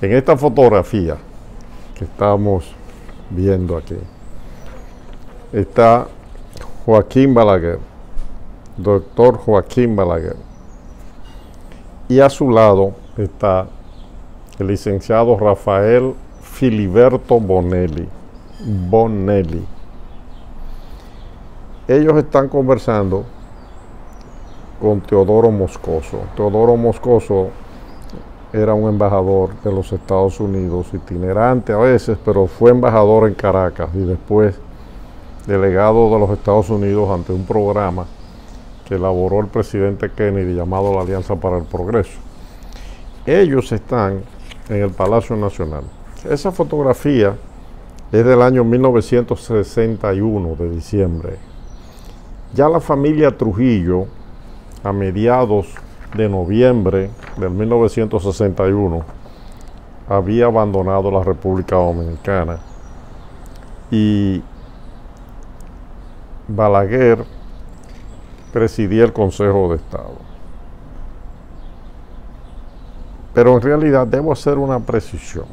En esta fotografía que estamos viendo aquí está Joaquín Balaguer, doctor Joaquín Balaguer, y a su lado está el licenciado Rafael Filiberto Bonelli. Ellos están conversando con Teodoro Moscoso. Teodoro Moscoso era un embajador de los Estados Unidos, itinerante a veces, pero fue embajador en Caracas y después delegado de los Estados Unidos ante un programa que elaboró el presidente Kennedy llamado la Alianza para el Progreso. Ellos están en el Palacio Nacional. Esa fotografía es del año 1961, de diciembre. Ya la familia Trujillo, a mediados de noviembre del 1961, había abandonado la República Dominicana y Balaguer presidía el Consejo de Estado. Pero en realidad debo hacer una precisión.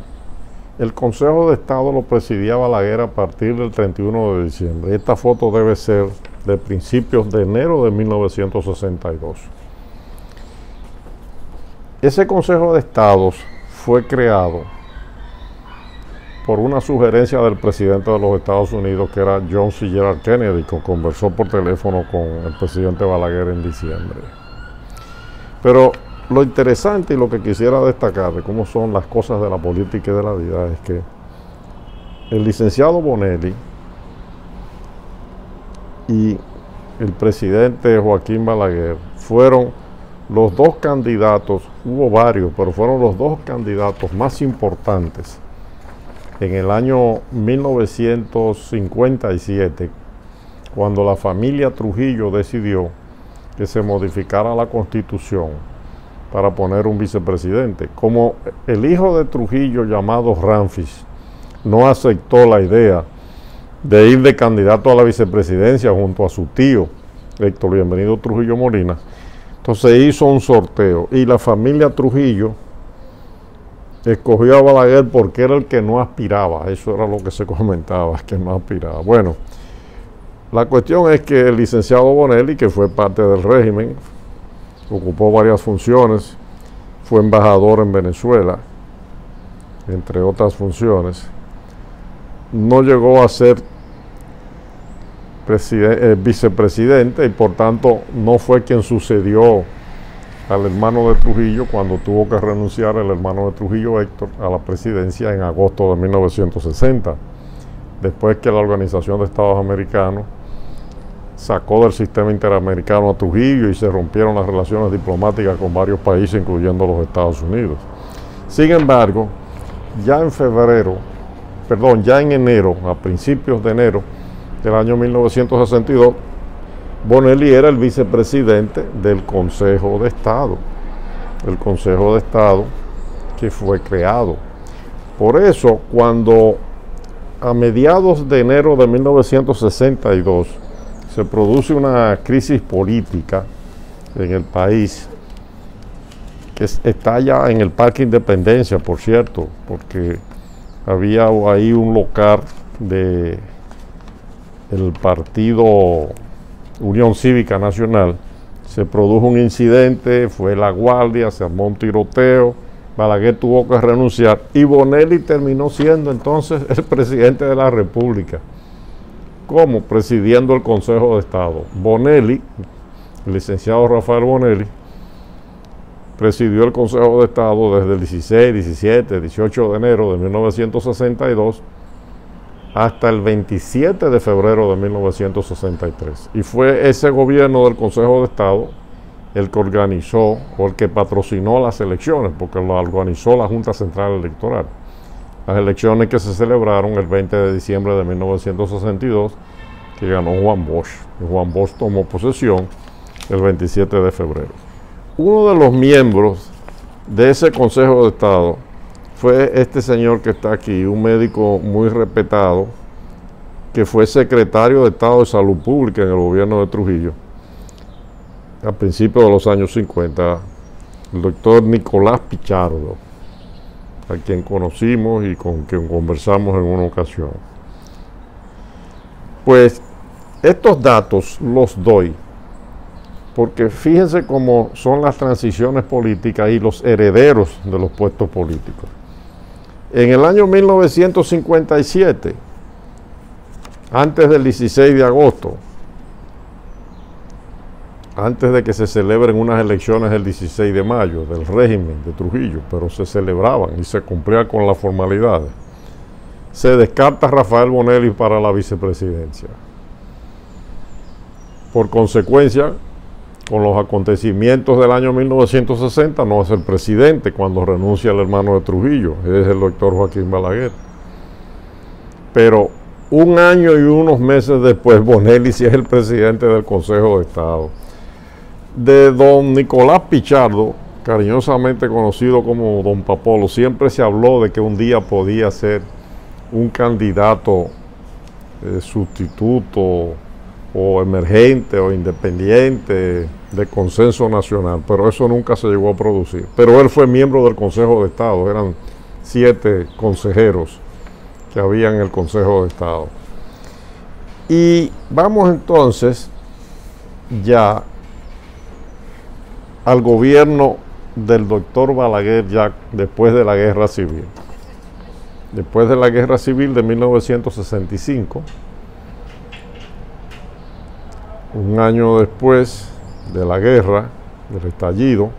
El Consejo de Estado lo presidía Balaguer a partir del 31 de diciembre. Esta foto debe ser de principios de enero de 1962. Ese Consejo de Estados fue creado por una sugerencia del presidente de los Estados Unidos, que era John C. Gerald Kennedy, que conversó por teléfono con el presidente Balaguer en diciembre. Pero lo interesante y lo que quisiera destacar de cómo son las cosas de la política y de la vida es que el licenciado Bonelli y el presidente Joaquín Balaguer fueron los dos candidatos, hubo varios, pero fueron los dos candidatos más importantes en el año 1957, cuando la familia Trujillo decidió que se modificara la Constitución para poner un vicepresidente. Como el hijo de Trujillo, llamado Ramfis, no aceptó la idea de ir de candidato a la vicepresidencia junto a su tío, Héctor Bienvenido Trujillo Molina, entonces hizo un sorteo y la familia Trujillo escogió a Balaguer porque era el que no aspiraba. Eso era lo que se comentaba, que no aspiraba. Bueno, la cuestión es que el licenciado Bonelli, que fue parte del régimen, ocupó varias funciones, fue embajador en Venezuela, entre otras funciones, no llegó a ser vicepresidente y por tanto no fue quien sucedió al hermano de Trujillo cuando tuvo que renunciar el hermano de Trujillo, Héctor, a la presidencia en agosto de 1960, después que la Organización de Estados Americanos sacó del sistema interamericano a Trujillo y se rompieron las relaciones diplomáticas con varios países, incluyendo los Estados Unidos. Sin embargo, ya en enero, a principios de enero del año 1962, Bonelli era el vicepresidente del Consejo de Estado, el Consejo de Estado que fue creado. Por eso, cuando a mediados de enero de 1962 se produce una crisis política en el país, que está ya en el Parque Independencia, por cierto, porque había ahí un local del partido Unión Cívica Nacional, se produjo un incidente, fue la guardia, se armó un tiroteo, Balaguer tuvo que renunciar y Bonelli terminó siendo entonces el presidente de la República. ¿Cómo? Presidiendo el Consejo de Estado. Bonelli, el licenciado Rafael Bonelli, presidió el Consejo de Estado desde el 16, 17, 18 de enero de 1962 hasta el 27 de febrero de 1963. Y fue ese gobierno del Consejo de Estado el que organizó o el que patrocinó las elecciones, porque lo organizó la Junta Central Electoral. Las elecciones que se celebraron el 20 de diciembre de 1962, que ganó Juan Bosch. Y Juan Bosch tomó posesión el 27 de febrero. Uno de los miembros de ese Consejo de Estado fue este señor que está aquí, un médico muy respetado, que fue secretario de Estado de Salud Pública en el gobierno de Trujillo, a principios de los años 50, el doctor Nicolás Pichardo. a quien conocimos y con quien conversamos en una ocasión. Pues estos datos los doy porque fíjense cómo son las transiciones políticas y los herederos de los puestos políticos. En el año 1957, antes del 16 de agosto, antes de que se celebren unas elecciones el 16 de mayo del régimen de Trujillo, pero se celebraban y se cumplían con las formalidades, se descarta a Rafael Bonelli para la vicepresidencia. Por consecuencia, con los acontecimientos del año 1960, no es el presidente cuando renuncia el hermano de Trujillo, es el doctor Joaquín Balaguer. Pero un año y unos meses después, Bonelli sí es el presidente del Consejo de Estado. De don Nicolás Pichardo, cariñosamente conocido como don Papolo, siempre se habló de que un día podía ser un candidato sustituto o emergente o independiente de consenso nacional, pero eso nunca se llegó a producir. Pero él fue miembro del Consejo de Estado, eran 7 consejeros que había en el Consejo de Estado. Y vamos entonces ya al gobierno del doctor Balaguer ya después de la Guerra Civil. Después de la Guerra Civil de 1965, un año después de la guerra, del estallido,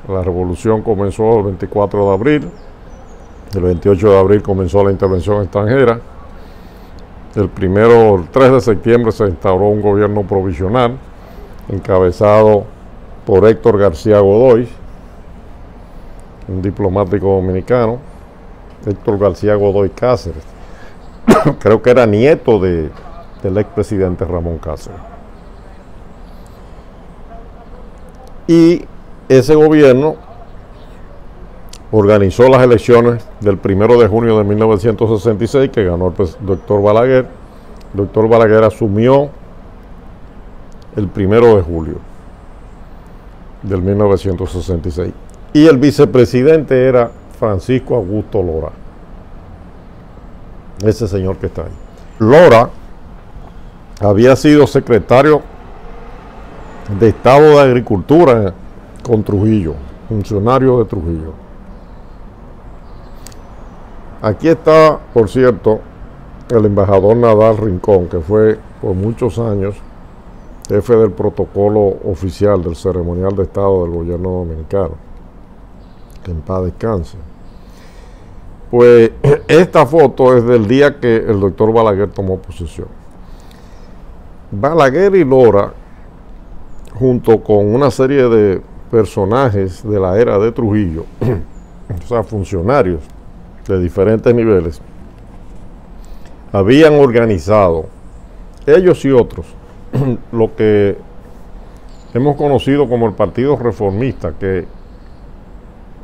la revolución comenzó el 24 de abril, el 28 de abril comenzó la intervención extranjera, el 3 de septiembre se instauró un gobierno provisional encabezado por Héctor García Godoy, un diplomático dominicano, Héctor García Godoy Cáceres, creo que era nieto del expresidente Ramón Cáceres. Y ese gobierno organizó las elecciones del 1 de junio de 1966 que ganó el doctor Balaguer. El doctor Balaguer asumió el 1 de julio del 1966. Y el vicepresidente era Francisco Augusto Lora, ese señor que está ahí. Lora había sido secretario de Estado de Agricultura con Trujillo, funcionario de Trujillo. Aquí está, por cierto, el embajador Nadal Rincón, que fue por muchos años jefe del protocolo oficial del ceremonial de Estado del gobierno dominicano. Que en paz descanse. Pues esta foto es del día que el doctor Balaguer tomó posesión. Balaguer y Lora, junto con una serie de personajes de la era de Trujillo, o sea, funcionarios de diferentes niveles, habían organizado, ellos y otros, lo que hemos conocido como el Partido Reformista, que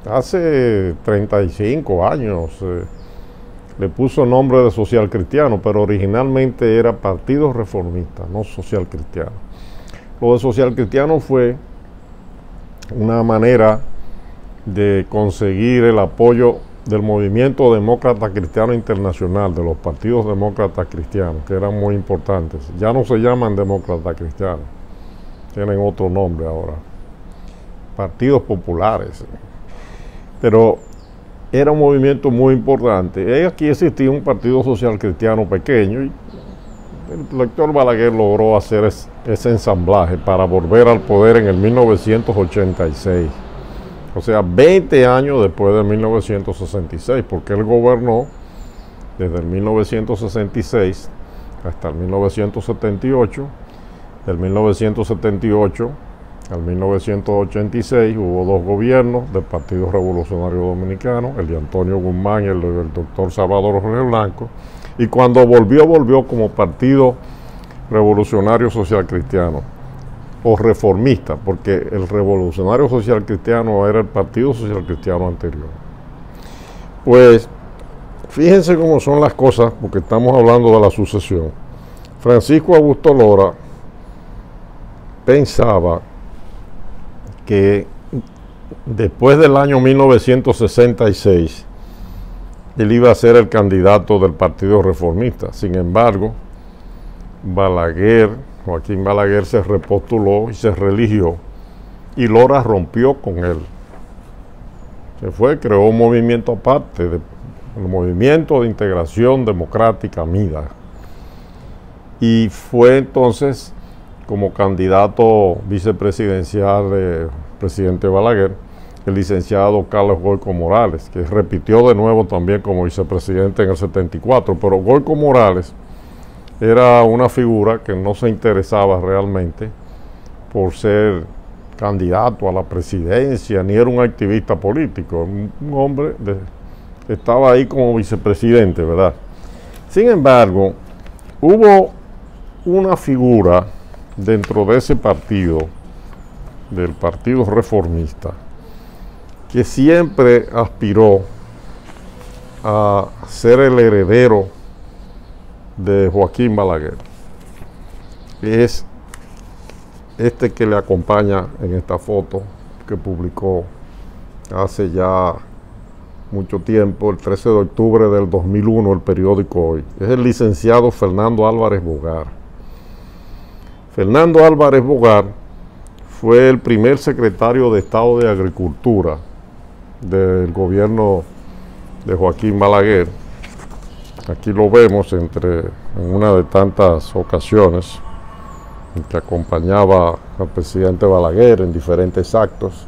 hace 35 años le puso nombre de Social Cristiano, pero originalmente era Partido Reformista, no Social Cristiano. Lo de Social Cristiano fue una manera de conseguir el apoyo del movimiento demócrata cristiano internacional, de los partidos demócratas cristianos, que eran muy importantes. Ya no se llaman demócratas cristianos, tienen otro nombre ahora, partidos populares. Pero era un movimiento muy importante. Aquí existía un partido social cristiano pequeño y el doctor Balaguer logró hacer ese ensamblaje para volver al poder en el 1986. O sea, 20 años después de 1966, porque él gobernó desde el 1966 hasta el 1978. Del 1978 al 1986 hubo 2 gobiernos del Partido Revolucionario Dominicano, el de Antonio Guzmán y el del doctor Salvador Jorge Blanco, y cuando volvió como Partido Revolucionario Social Cristiano, o reformista, porque el Revolucionario Social Cristiano era el Partido Social Cristiano anterior. Pues fíjense cómo son las cosas, porque estamos hablando de la sucesión. Francisco Augusto Lora pensaba que después del año 1966, él iba a ser el candidato del Partido Reformista. Sin embargo, Joaquín Balaguer se repostuló y se religió, y Lora rompió con él. Se fue, creó un movimiento aparte, el Movimiento de Integración Democrática MIDA. Y fue entonces, como candidato vicepresidencial del presidente Balaguer, el licenciado Carlos Goyco Morales, que repitió de nuevo también como vicepresidente en el 74, pero Goyco Morales era una figura que no se interesaba realmente por ser candidato a la presidencia, ni era un activista político, un hombre que estaba ahí como vicepresidente, ¿verdad? Sin embargo, hubo una figura dentro de ese partido, del Partido Reformista, que siempre aspiró a ser el heredero de Joaquín Balaguer. Es este que le acompaña en esta foto que publicó hace ya mucho tiempo, el 13 de octubre del 2001, el periódico Hoy. Es el licenciado Fernando Álvarez Bogar. Fernando Álvarez Bogar fue el primer secretario de Estado de Agricultura del gobierno de Joaquín Balaguer. Aquí lo vemos en una de tantas ocasiones en que acompañaba al presidente Balaguer en diferentes actos.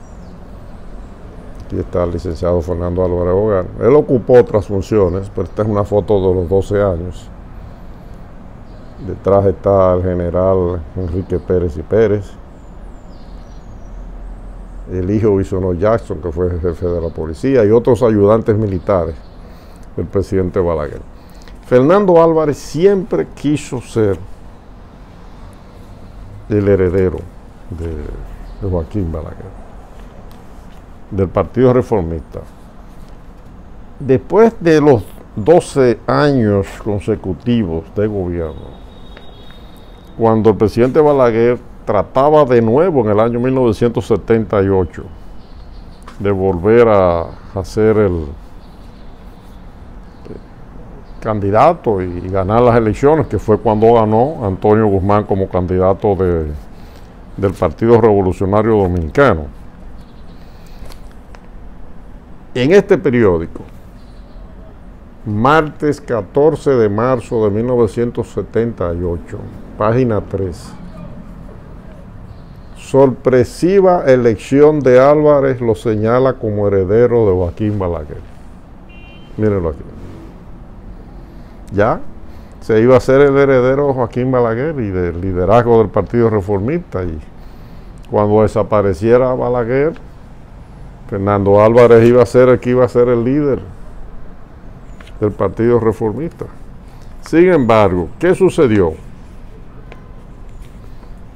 Aquí está el licenciado Fernando Álvarez Bogar. Él ocupó otras funciones, pero esta es una foto de los 12 años. Detrás está el general Enrique Pérez y Pérez, el hijo Bisonó Jackson, que fue el jefe de la policía, y otros ayudantes militares del presidente Balaguer. Fernando Álvarez siempre quiso ser el heredero de Joaquín Balaguer, del Partido Reformista. Después de los 12 años consecutivos de gobierno, cuando el presidente Balaguer trataba de nuevo en el año 1978 de volver a ser el candidato y ganar las elecciones, que fue cuando ganó Antonio Guzmán como candidato del Partido Revolucionario Dominicano. En este periódico, martes 14 de marzo de 1978, página 3, sorpresiva elección de Álvarez lo señala como heredero de Joaquín Balaguer. Mírenlo aquí. Ya se iba a ser el heredero de Joaquín Balaguer y del liderazgo del Partido Reformista, y cuando desapareciera Balaguer, Fernando Álvarez iba a ser el que iba a ser el líder del Partido Reformista. Sin embargo, ¿qué sucedió?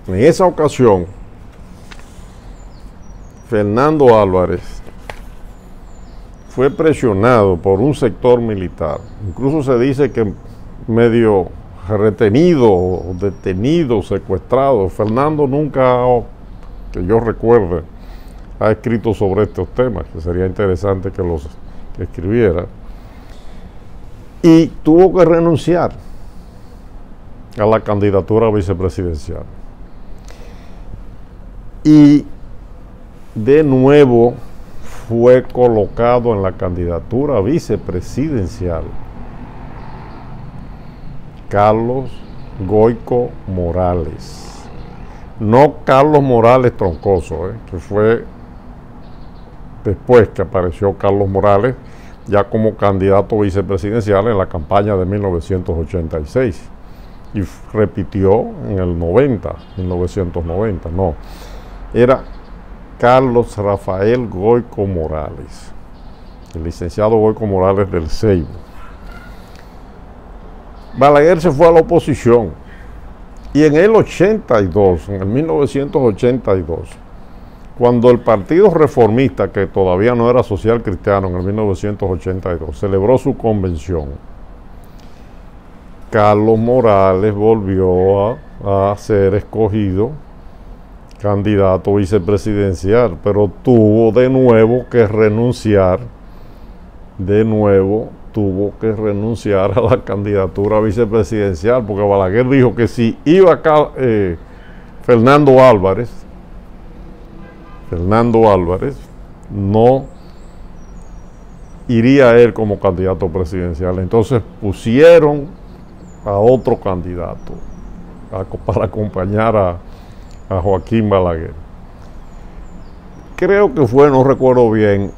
En esa ocasión, Fernando Álvarez fue presionado por un sector militar. Incluso se dice que medio retenido, detenido, secuestrado. Fernando nunca, que yo recuerde, ha escrito sobre estos temas, que sería interesante que los escribiera. Y tuvo que renunciar a la candidatura vicepresidencial. Y de nuevo fue colocado en la candidatura vicepresidencial Carlos Goyco Morales. No Carlos Morales Troncoso, que fue después que apareció Carlos Morales ya como candidato vicepresidencial en la campaña de 1986 y repitió en el 1990, no, era Carlos Rafael Goyco Morales, el licenciado Goyco Morales del Ceibo. Balaguer se fue a la oposición y en el 82, en el 1982, cuando el Partido Reformista, que todavía no era social cristiano en el 1982, celebró su convención, Carlos Morales volvió a ser escogido candidato vicepresidencial, pero tuvo de nuevo que renunciar, a la candidatura vicepresidencial, porque Balaguer dijo que si iba Fernando Álvarez, no iría él como candidato presidencial. Entonces pusieron a otro candidato para acompañar a Joaquín Balaguer. Creo que fue, no recuerdo bien,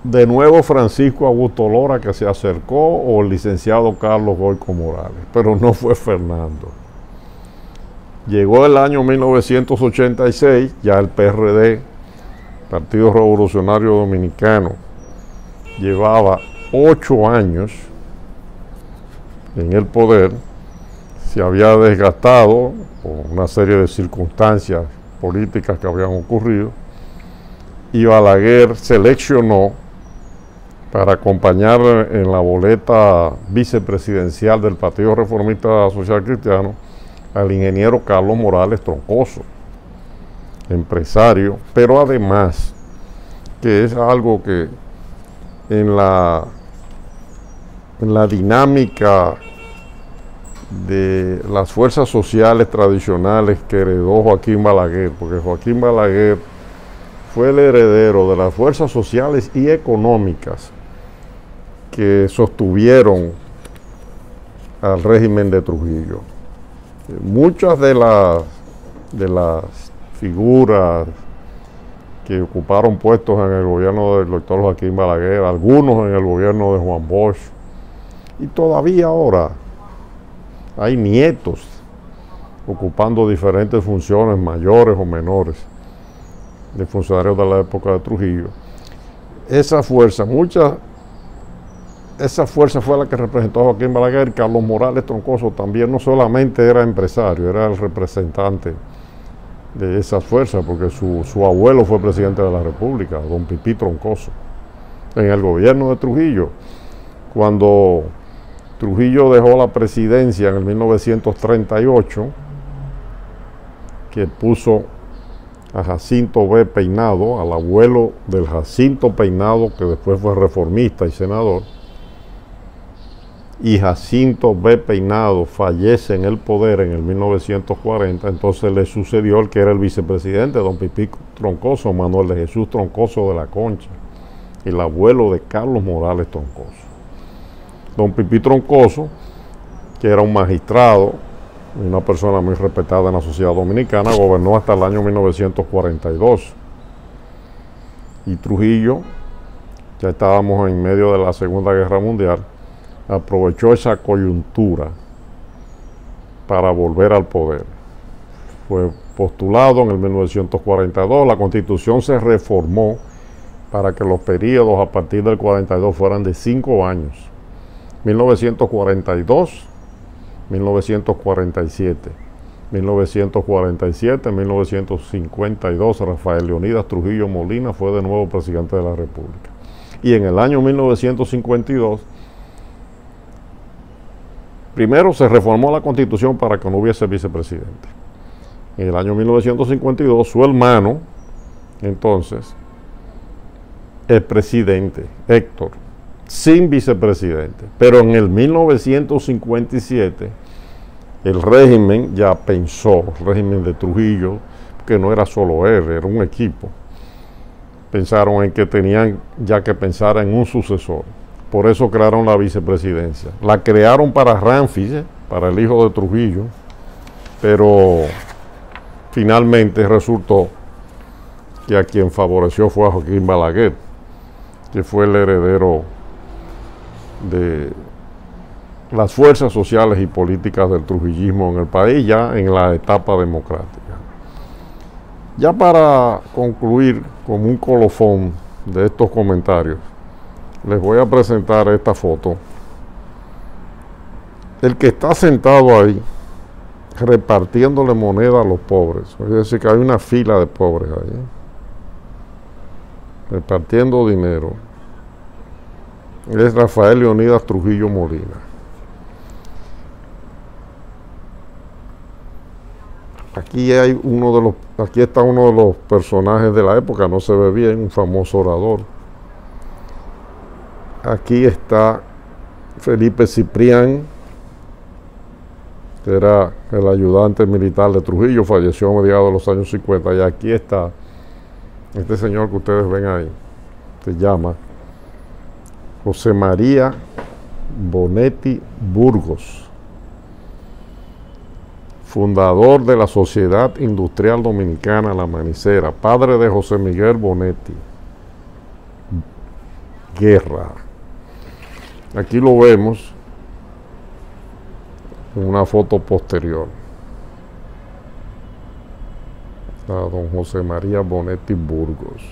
de nuevo Francisco Augusto Lora que se acercó, o el licenciado Carlos Goyco Morales, pero no fue Fernando. Llegó el año 1986, ya el PRD, Partido Revolucionario Dominicano, llevaba 8 años en el poder, se había desgastado por una serie de circunstancias políticas que habían ocurrido, y Balaguer seleccionó para acompañar en la boleta vicepresidencial del Partido Reformista Social Cristiano al ingeniero Carlos Morales Troncoso, empresario, pero además, que es algo que en la dinámica de las fuerzas sociales tradicionales que heredó Joaquín Balaguer, porque Joaquín Balaguer fue el heredero de las fuerzas sociales y económicas que sostuvieron al régimen de Trujillo. Muchas de las figuras que ocuparon puestos en el gobierno del doctor Joaquín Balaguer, algunos en el gobierno de Juan Bosch, y todavía ahora hay nietos ocupando diferentes funciones mayores o menores de funcionarios de la época de Trujillo. Esa fuerza fue la que representó a Joaquín Balaguer. Carlos Morales Troncoso también no solamente era empresario, era el representante de esas fuerzas, porque su abuelo fue presidente de la República, don Pipí Troncoso, en el gobierno de Trujillo. Cuando Trujillo dejó la presidencia en el 1938, que puso a Jacinto B. Peinado, al abuelo del Jacinto Peinado, que después fue reformista y senador, y Jacinto B. Peinado fallece en el poder en el 1940, entonces le sucedió el que era el vicepresidente, don Pipí Troncoso, Manuel de Jesús Troncoso de la Concha, el abuelo de Carlos Morales Troncoso. Don Pipí Troncoso, que era un magistrado, una persona muy respetada en la sociedad dominicana, gobernó hasta el año 1942. Y Trujillo, ya estábamos en medio de la Segunda Guerra Mundial, aprovechó esa coyuntura para volver al poder. Fue postulado en el 1942, la Constitución se reformó para que los periodos a partir del 42 fueran de 5 años. 1942, 1947, 1947, 1952, Rafael Leonidas Trujillo Molina fue de nuevo presidente de la República. Y en el año 1952, primero se reformó la Constitución para que no hubiese vicepresidente. En el año 1952, su hermano, entonces, el presidente, Héctor, sin vicepresidente. Pero en el 1957, el régimen ya pensó, el régimen de Trujillo, que no era solo él, era un equipo. Pensaron en que tenían ya que pensar en un sucesor. Por eso crearon la vicepresidencia. La crearon para Ramfis, para el hijo de Trujillo, pero finalmente resultó que a quien favoreció fue a Joaquín Balaguer, que fue el heredero de las fuerzas sociales y políticas del trujillismo en el país, ya en la etapa democrática. Ya para concluir como un colofón de estos comentarios, les voy a presentar esta foto. El que está sentado ahí repartiéndole moneda a los pobres, es decir, que hay una fila de pobres ahí, repartiendo dinero, es Rafael Leonidas Trujillo Molina. Aquí aquí está uno de los personajes de la época, no se ve bien, un famoso orador. Aquí está Felipe Ciprián, que era el ayudante militar de Trujillo, falleció a mediados de los años 50. Y aquí está este señor que ustedes ven ahí, se llama José María Bonetti Burgos, fundador de la Sociedad Industrial Dominicana La Manicera, padre de José Miguel Bonetti Guerra. Aquí lo vemos en una foto posterior a don José María Bonetti Burgos.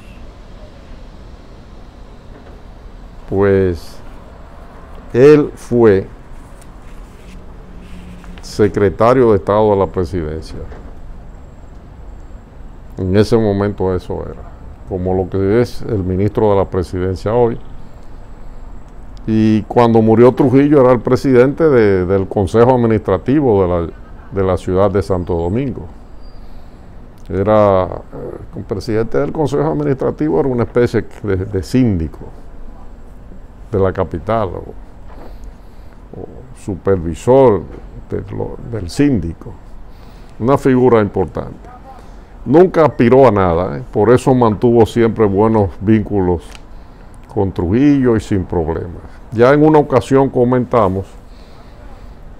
Pues él fue secretario de Estado de la Presidencia. En ese momento eso era, como lo que es el ministro de la Presidencia hoy. Y cuando murió Trujillo era el presidente del Consejo Administrativo de la ciudad de Santo Domingo. Era el presidente del Consejo Administrativo, era una especie de síndico de la capital o supervisor del síndico, una figura importante. Nunca aspiró a nada, por eso mantuvo siempre buenos vínculos con Trujillo y sin problemas. Ya en una ocasión comentamos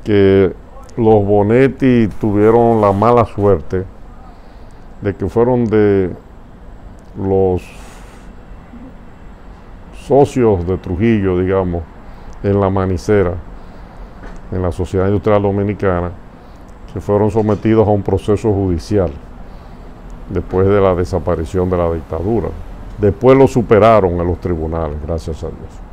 que los Bonetti tuvieron la mala suerte de que fueron de los socios de Trujillo, digamos, en La Manicera, en la Sociedad Industrial Dominicana, que fueron sometidos a un proceso judicial después de la desaparición de la dictadura. Después lo superaron en los tribunales, gracias a Dios.